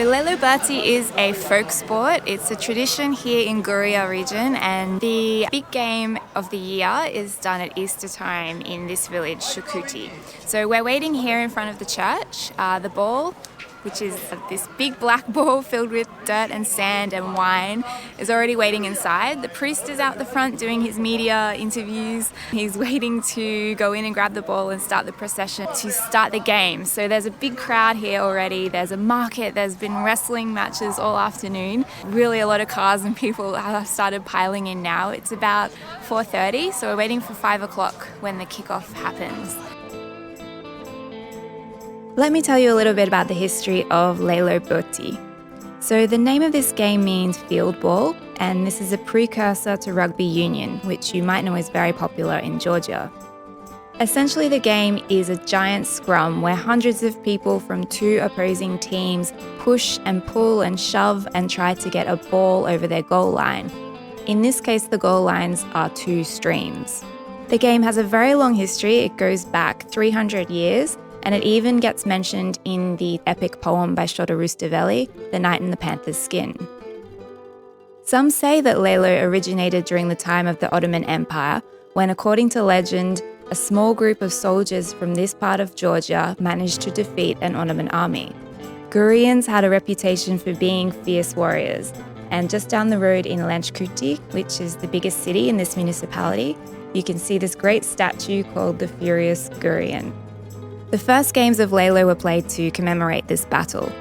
Lelo Burti is a folk sport. It's a tradition here in Guria region, and the big game of the year is done at Easter time in this village, Shukhuti. So we're waiting here in front of the church. The ball, which is this big black ball filled with dirt and sand and wine, is already waiting inside. The priest is out the front doing his media interviews. He's waiting to go in and grab the ball and start the procession to start the game. So there's a big crowd here already. There's a market. There's been wrestling matches all afternoon. Really a lot of cars and people have started piling in now. It's about 4:30, so we're waiting for 5 o'clock when the kickoff happens. Let me tell you a little bit about the history of Lelo Burti. So the name of this game means field ball, and this is a precursor to rugby union, which you might know is very popular in Georgia. Essentially, the game is a giant scrum where hundreds of people from two opposing teams push and pull and shove and try to get a ball over their goal line. In this case, the goal lines are two streams. The game has a very long history. It goes back 300 years, and it even gets mentioned in the epic poem by Shukhuti, The Knight in the Panther's Skin. Some say that Lelo originated during the time of the Ottoman Empire, when, according to legend, a small group of soldiers from this part of Georgia managed to defeat an Ottoman army. Gurians had a reputation for being fierce warriors, and just down the road in Shukhuti, which is the biggest city in this municipality, you can see this great statue called the Furious Gurian. The first games of Lelo were played to commemorate this battle.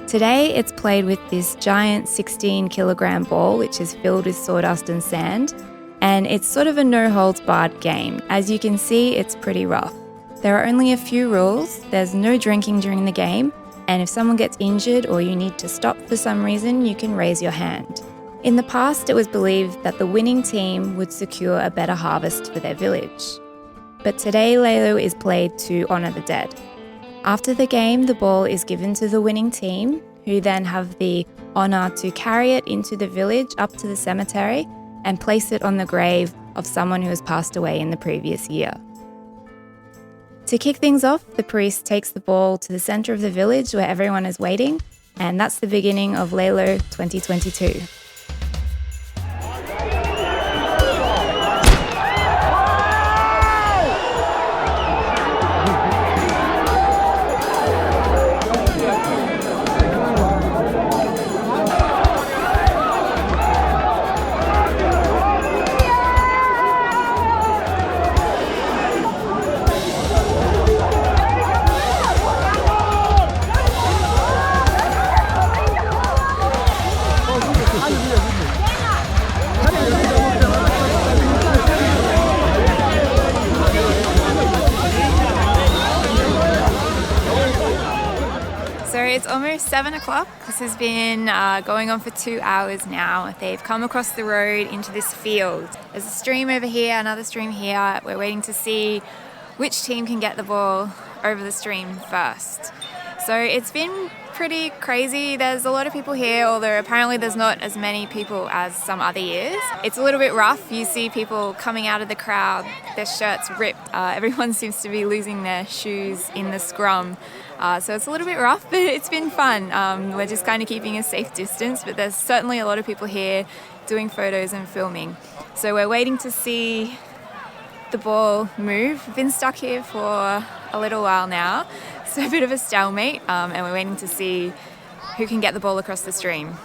Today, it's played with this giant 16-kilogram ball, which is filled with sawdust and sand, and it's sort of a no-holds-barred game. As you can see, it's pretty rough. There are only a few rules. There's no drinking during the game, and if someone gets injured or you need to stop for some reason, you can raise your hand. In the past, it was believed that the winning team would secure a better harvest for their village. But today, Lelo is played to honour the dead. After the game, the ball is given to the winning team, who then have the honour to carry it into the village up to the cemetery and place it on the grave of someone who has passed away in the previous year. To kick things off, the priest takes the ball to the centre of the village where everyone is waiting, and that's the beginning of Lelo 2022. So it's almost 7 o'clock. This has been going on for 2 hours now. They've come across the road into this field. There's a stream over here, another stream here. We're waiting to see which team can get the ball over the stream first. So it's been pretty crazy. There's a lot of people here, although apparently there's not as many people as some other years. It's a little bit rough. You see people coming out of the crowd, their shirts ripped. Everyone seems to be losing their shoes in the scrum. So it's a little bit rough, but it's been fun. We're just kind of keeping a safe distance, but there's certainly a lot of people here doing photos and filming. So we're waiting to see the ball move. We've been stuck here for a little while now. It's a bit of a stalemate, and we're waiting to see who can get the ball across the stream.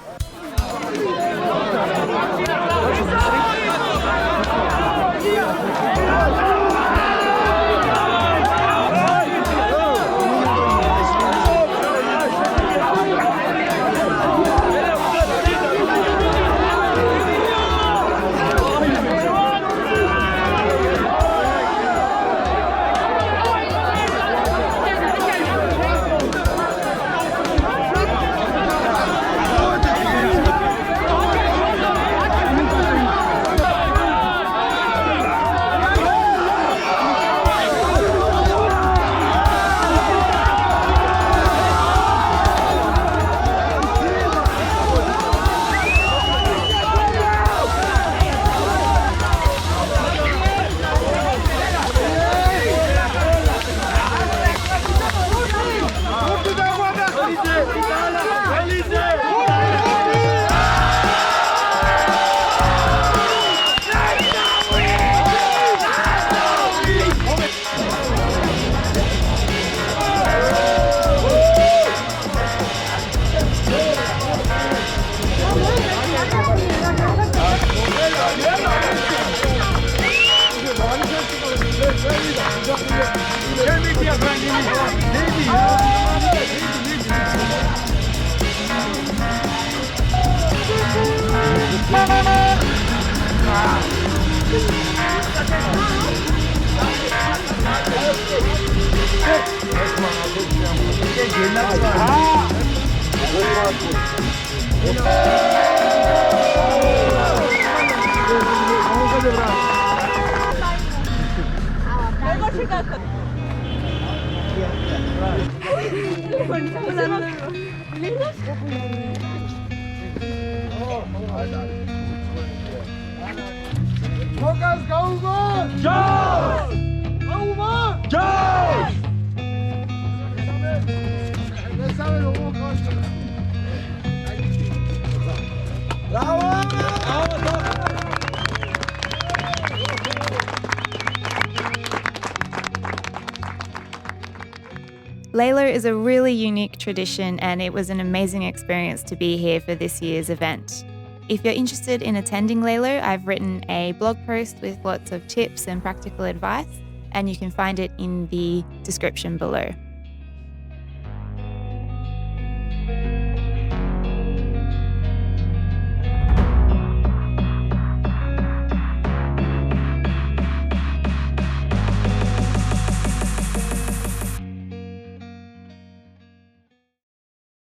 Lelo is a really unique tradition, and it was an amazing experience to be here for this year's event. If you're interested in attending Lelo, I've written a blog post with lots of tips and practical advice, and you can find it in the description below.